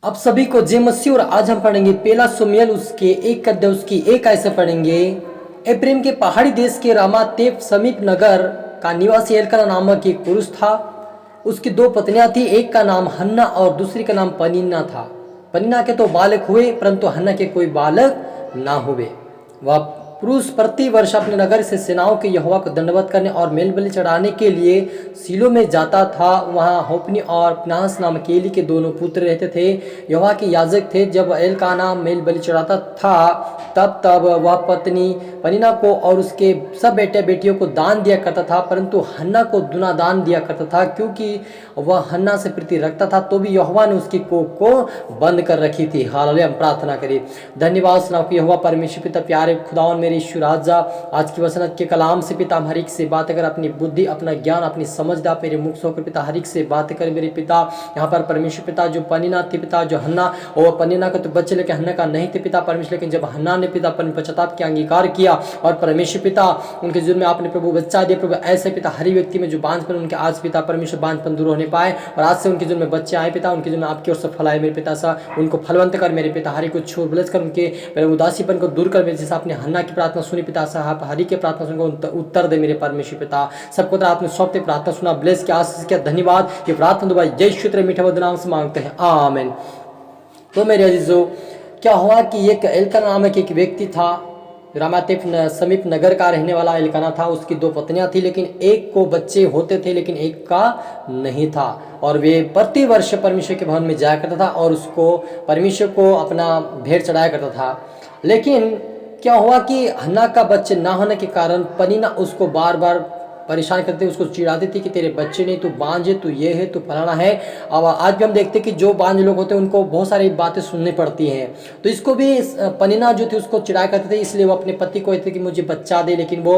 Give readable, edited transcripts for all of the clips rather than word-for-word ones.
अब सभी को जय मसीह। और आज हम पढ़ेंगे पहला सुमेल उसके एक अध्याय उसकी एक ऐसे पढ़ेंगे। एप्रेम के पहाड़ी देश के रामातेप समीप नगर का निवासी एल्काना नामक एक पुरुष था। उसकी दो पत्नियां थी, एक का नाम हन्ना और दूसरी का नाम पनीना था। पनीना के तो बालक हुए परंतु हन्ना के कोई बालक ना हुए। वह पुरुष प्रति वर्ष अपने नगर से सेनाओं के यहोवा को दंडवत करने और मेल बलि चढ़ाने के लिए सीलो में जाता था। वहाँ होपनी और फिनास नामक एली के दोनों पुत्र रहते थे, यहोवा के याजक थे। जब एलकाना मेल बलि चढ़ाता था तब वह पत्नी पनीना को और उसके सब बेटे बेटियों को दान दिया करता था, परंतु हन्ना को दुना दान दिया करता था, क्योंकि वह हन्ना से प्रीति रखता था। तो भी यहोवा ने उसकी कोख को बंद कर रखी थी। हालेलुया। हम प्रार्थना करें। धन्यवाद सुनाओ कि यहोवा परमेश्वर पिता प्यारे खुदावन मेरे यीशु राजा, आज की वसनत के कलाम से पिता हम हर एक से बात कर, अपनी बुद्धि अपना ज्ञान अपनी समझ दा मेरे मुख से होकर पिता हर एक से बात कर मेरे पिता। यहाँ पर परमेश्वर पिता जो पनीना थी पिता, जो हन्ना और पनीना का तो बच्चे लेकिन हन्ना का नहीं थे पिता परमेश्वर, लेकिन जब हन्ना ने पिता अपने पश्चाताप के अंगीकार किया और परमेश्वर पिता उनके जीवन में आपने प्रभु बच्चा दिया प्रभु, ऐसे पिता हर व्यक्ति में जो बांझपन उनके आज पिता परमेश्वर बांझपन दूर होने पाए और आज से उनके जीवन में बच्चे आए पिता, उनके जीवन में आपकी ओर से फल आए मेरे पिता सा, उनको फलवंत कर मेरे पिता, हरि को छोड़ बलस कर उनके उदासीपन को दूर कर मेरे, जैसे आपने हन्ना की प्रार्थना सुनी पिता साहब, हरि के प्रार्थना सुनकर उत्तर दे मेरे परमेश्वर पिता। सबको तो आपने सौंपते प्रार्थना सुना, ब्लेस के आशीष किया, धन्यवाद। ये प्रार्थना दुआ जय श्री मीठा नाम से मांगते हैं, आमीन। तो मेरे अजीजों, क्या हुआ कि एक एल्काना नामक एक व्यक्ति था, रामातेप समीप नगर का रहने वाला एल्काना था। उसकी दो पत्नियां थी, लेकिन एक को बच्चे होते थे लेकिन एक का नहीं था। और वे प्रति वर्ष परमेश्वर के भवन में जाया करता था और उसको परमेश्वर को अपना भेंट चढ़ाया करता था। लेकिन क्या हुआ कि हन्ना का बच्चे ना होने के कारण पनीना उसको बार बार परेशान करते, उसको चिढ़ाती थी कि तेरे बच्चे नहीं, तू बांझ है, तू ये है, तू फलाना है। अब आज भी हम देखते हैं कि जो बांझ लोग होते हैं उनको बहुत सारी बातें सुननी पड़ती हैं। तो इसको भी पनीना जो थी उसको चिढ़ाया करते थे, इसलिए वो अपने पति को कहते कि मुझे बच्चा दे। लेकिन वो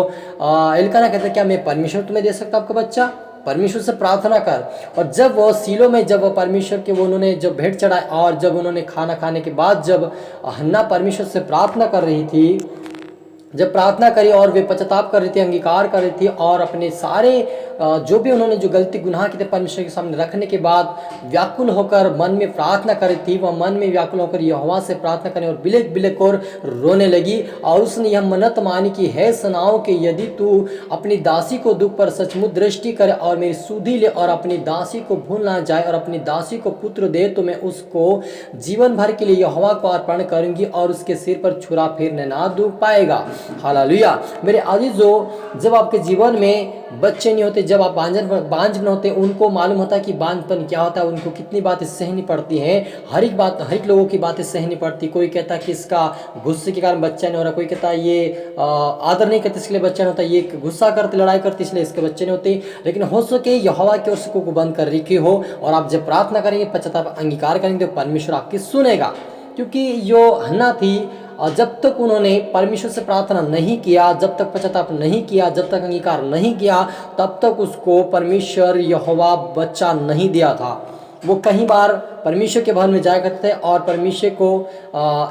एल्काना कहते क्या मैं परमेश्वर तुम्हें दे सकता आपका बच्चा? परमेश्वर से प्रार्थना कर। और जब वो सीलो में जब परमेश्वर के वो उन्होंने जब भेंट चढ़ाई और जब उन्होंने खाना खाने के बाद जब हन्ना परमेश्वर से प्रार्थना कर रही थी, जब प्रार्थना करी और वे पश्चाताप कर रही थी, अंगीकार कर रही थी और अपने सारे जो भी उन्होंने जो गलती गुनाह की थे परमेश्वर के सामने रखने के बाद व्याकुल होकर मन में प्रार्थना करी थी, वह मन में व्याकुल होकर यहोवा से प्रार्थना करने और बिलक बिलक और रोने लगी। और उसने यह मन्नत मानी कि हे सेनाओं के यदि तू अपनी दासी को दुख पर सचमुच दृष्टि करे और मेरी सुधि ले और अपनी दासी को भूल ना जाए और अपनी दासी को पुत्र दे, तो मैं उसको जीवन भर के लिए यहोवा को अर्पण करूंगी और उसके सिर पर छुरा फेरने ना दुख पाएगा। हालेलुया। मेरे अजीजों, जब आपके जीवन में बच्चे नहीं होते, जब आप बांझ न होते, उनको मालूम होता है कि बांझपन क्या होता है, उनको कितनी बातें सहनी पड़ती हैं। हर एक लोगों की बातें सहनी पड़ती। कोई कहता है कि इसका गुस्से के कारण बच्चा नहीं हो रहा, कोई कहता है ये आदर नहीं करते इसलिए बच्चा नहीं होता, ये गुस्सा करते लड़ाई करते इसलिए इसके बच्चे नहीं होते। लेकिन हो सके यहोवा की ओर से को बंद कर रखी हो और आप जब प्रार्थना करेंगे पश्चाताप अंगीकार करेंगे तो परमेश्वर आपकी सुनेगा। क्योंकि जो हन्ना थी, और जब तक उन्होंने परमेश्वर से प्रार्थना नहीं किया, जब तक पश्चाताप नहीं किया, जब तक अंगीकार नहीं किया, तब तक उसको परमेश्वर यहोवा बच्चा नहीं दिया था। वो कई बार परमेश्वर के भवन में जाया करते थे और परमेश्वर को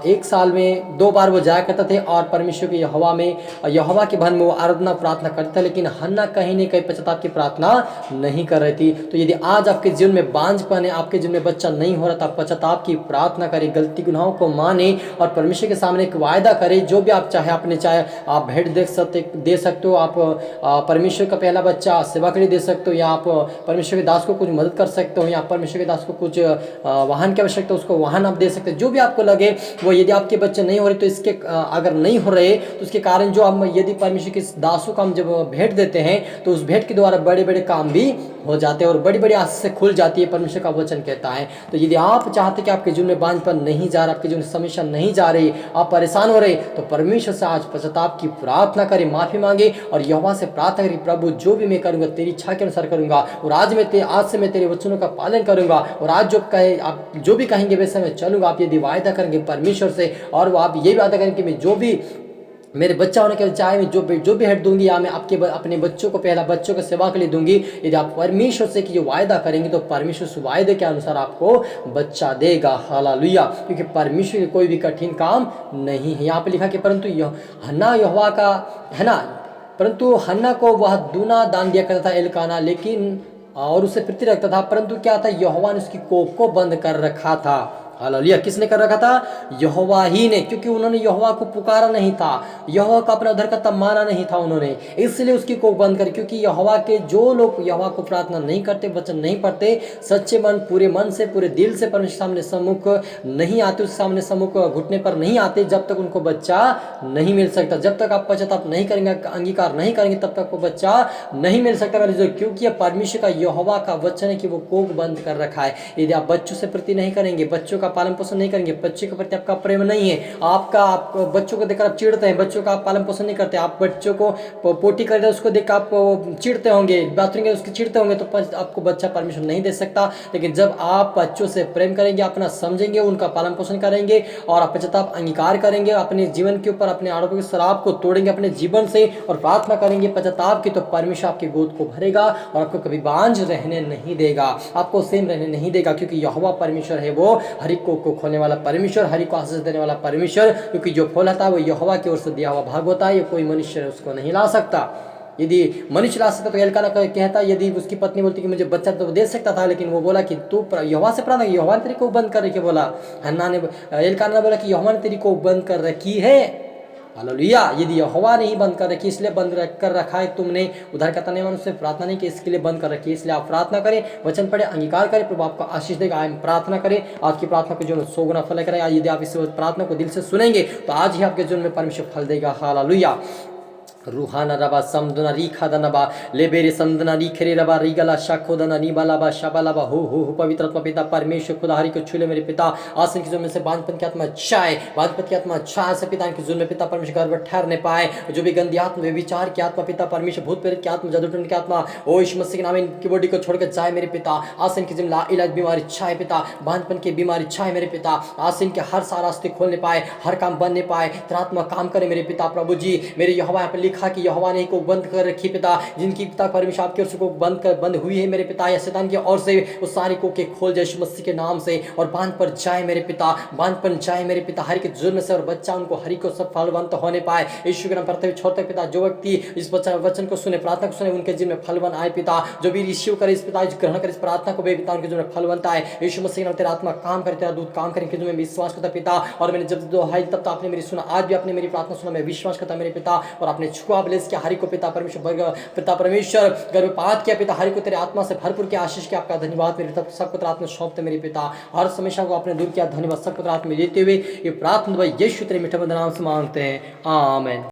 एक साल में 2 बार वो जाया करते थे और परमेश्वर के यहोवा के भवन में वो आराधना प्रार्थना करते थे। लेकिन हन्ना कहीं न कहीं पश्चाताप की प्रार्थना नहीं कर रही थी। तो यदि आज आपके जीवन में बांझपन है, आपके जीवन में बच्चा नहीं हो रहा, तो आप पश्चाताप की प्रार्थना करें, गलती गुनाहों को माने और परमेश्वर के सामने एक वायदा करें। जो भी आप चाहे आप भेंट दे सकते हो, आप परमेश्वर का पहला बच्चा सेवा के लिए दे सकते हो, या आप परमेश्वर के दास को कुछ मदद कर सकते हो, या परमेश्वर के दास को कुछ वाहन की आवश्यकता उसको वाहन आप दे सकते हैं। जो भी आपको लगे वो, यदि आपके बच्चे नहीं हो रहे तो इसके अगर नहीं हो रहे तो उसके कारण जो हम यदि परमेश्वर के दासों को हम जब भेंट देते हैं तो उस भेंट के द्वारा बड़े बड़े काम भी हो जाते हैं और बड़ी बड़ी आशीष खुल जाती है, परमेश्वर का वचन कहता है। तो यदि आप चाहते कि आपके जीवन में बांझपन नहीं जा रहा, आपके जीवन में समस्या नहीं जा रही, आप परेशान हो रहे, तो परमेश्वर से आज पश्चाताप की प्रार्थना करें, माफी मांगे और यहोवा से प्रार्थना करें, प्रभु जो भी मैं करूंगा तेरी इच्छा के अनुसार करूंगा और आज से मैं तेरे वचनों का पालन करूंगा और आज जो कहे आप जो भी कहेंगे वैसे मैं चलूंगा। आप यदि वायदा करेंगे परमेश्वर से और आप ये वायदा करेंगे कि मैं जो भी मेरे बच्चा होने के चाहे मैं जो भी हेड दूंगी या मैं अपने बच्चों को पहला बच्चों को सेवा के लिए दूंगी। यदि आप परमेश्वर से कि जो वायदा करेंगे तो परमेश्वर उस वायदे के अनुसार आपको बच्चा देगा। हालेलुया। क्योंकि परमेश्वर के कोई भी कठिन काम नहीं है। यहाँ पे लिखा कि परंतु हन्ना यहोवा का है ना, परंतु हन्ना को वह दूना दान दिया करता था एल्काना, लेकिन और उसे प्रीति रखता था, परंतु क्या था, यहोवा ने उसकी कोख को बंद कर रखा था। हालेलुया। किसने कर रखा था? यहोवा ही ने, क्योंकि उन्होंने यहोवा को पुकारा नहीं था, यहोवा का अपना उद्धारकर्ता माना नहीं था उन्होंने, इसलिए उसकी कोख बंद कर। क्योंकि यहोवा के जो लोग यहोवा को प्रार्थना नहीं करते, वचन नहीं पढ़ते, सच्चे मन पूरे मन से पूरे दिल से परमेश्वर सामने सम्मुख नहीं आते, उस सामने सम्मुख घुटने पर नहीं आते, जब तक उनको बच्चा नहीं मिल सकता। जब तक आप पश्चाताप नहीं करेंगे, अंगीकार नहीं करेंगे, तब तक वो बच्चा नहीं मिल सकता। क्योंकि यह परमेश्वर का यहोवा का वचन है कि वो कोख बंद कर रखा है। यदि आप बच्चों से प्रति नहीं करेंगे, बच्चों का पालन पोषण नहीं करेंगे, बच्चे के प्रति आपका प्रेम नहीं है, आप बच्चों को देखकर आप चिढ़ते हैं, बच्चों का आप पालन पोषण नहीं करते, आप बच्चों को पोटी कर उसको देखकर आप चिढ़ते होंगे, बाथरूम के उसके चिढ़ते होंगे, तो आपको बच्चा परमिशन नहीं दे सकता। लेकिन जब आप बच्चों से प्रेम करेंगे, अपना समझेंगे, उनका पालन पोषण करेंगे और आप पश्चाताप अंगीकार करेंगे, अपने जीवन के ऊपर अपने आरोपों के शराब को तोड़ेंगे अपने जीवन से और प्रार्थना करेंगे पश्चाताप की, तो परमेश्वर आपकी गोद को भरेगा और आपको कभी बांझ रहने नहीं देगा, आपको सेम रहने नहीं देगा। क्योंकि यहोवा परमेश्वर है, वो हर एक को खोलने वाला परमेश्वर, हर एक को आशीष देने वाला परमेश्वर। क्योंकि जो फल होता है वो यहोवा की ओर से दिया हुआ भाग होता है, ये कोई मनुष्य उसको नहीं ला सकता। यदि मनुष्य ला सकता तो एल्काना कहता, यदि उसकी पत्नी बोलती कि मुझे बच्चा तो दे सकता था, लेकिन वो बोला कि तू यहोवा से प्रार्थना, यहोवा ने तेरी को बंद कर रखी। बोला हन्ना ने, एल्काना ने बोला कि यहोवा ने तेरी को बंद कर रखी है। हालेलुया। यदि यहोवा ने ही बंद कर रखी, इसलिए बंद कर रखा है, तुमने उद्धारकर्ता ने उससे प्रार्थना नहीं की, इसके लिए बंद कर रखी है। इसलिए आप प्रार्थना करें, वचन पढ़े, अंगीकार करें, प्रभु आपको आशीष देगा। आप प्रार्थना करें, आज की प्रार्थना को जो 100 गुना फल करेगा। यदि आप इस प्रार्थना को दिल से सुनेंगे तो आज ही आपके जीवन में परमेश्वर फल देगा। हालेलुया। रूहाना रबा समदना रीखा दनबा लेबेरे संदना रीखरे रबा रीगला शाखोदना नीबालाबा शाबालाबा हो पवित्र आत्मा पिता परमेश्वर खुदा हरि को छूले मेरे पिता। आसन की जुल्म से बांझपन की आत्मा छाए, बांझपन की आत्मा छाए से पिता की जुल्म में पिता परमेश्वर घर पर ठहरने पाए। जो भी गंदी आत्मा, विचार की आत्मा पिता परमेश्वर, भूत प्रेत की आत्मा, जादूटों की आत्मा, ओ यीशु मसीह के नाम इनकी बॉडी को छोड़कर जाए मेरे पिता। आसन की जिम्ला इलाज बीमारी छाए पिता, बांझपन की बीमारी छाए मेरे पिता। आसन के हर सारा रास्ते खोलने पाए, हर काम बनने पाए, तेरा आत्मा काम करे मेरे पिता। प्रभु जी मेरे यहोवा यहाँ पर लिखा कि यहोवा ने को बंद कर रखी पिता, जिनकी पिता परमेश्वर आपकी ओर से को बंद हुई है मेरे पिता, या शैतान की ओर से उस सारी को के खोल जाए यीशु मसीह के नाम से और बांध पर जाए मेरे पिता, बांध पर जाए मेरे पिता हरि के जुर्म से, और बच्चा उनको हरि को सब फलवंत होने पाए यीशु के नाम पर छोड़ते पिता। जो व्यक्ति इस बच्चा वचन को सुने, प्रार्थना को सुने, उनके जीवन में फलवन आए पिता। जो भी रिसीव करे इस पिता, ग्रहण करे इस प्रार्थना को पिता, उनके जीवन में फलवंत आए यीशु मसीह के नाम। तेरा आत्मा काम करे, तेरा दूध काम करे, इनके जीवन में विश्वास करता पिता। और मैंने जब दोहाई तब तो आपने मेरी सुना, आज भी आपने मेरी प्रार्थना सुना, मैं विश्वास करता मेरे पिता। और आपने छुआ ब्लेस किया हरि को पिता परमेश्वर, पिता परमेश्वर गर्भपात किया पिता, हरि को तेरे आत्मा से भरपूर किया, आशीष किया। आपका धन्यवाद मेरे पिता, सब पुत्र आत्मा सौंपते मेरे पिता, हर समस्या को आपने दूर किया, धन्यवाद। सब पुत्र आत्मा लेते हुए ये प्रार्थना यीशु तेरे मीठे नाम से मांगते हैं, आमीन।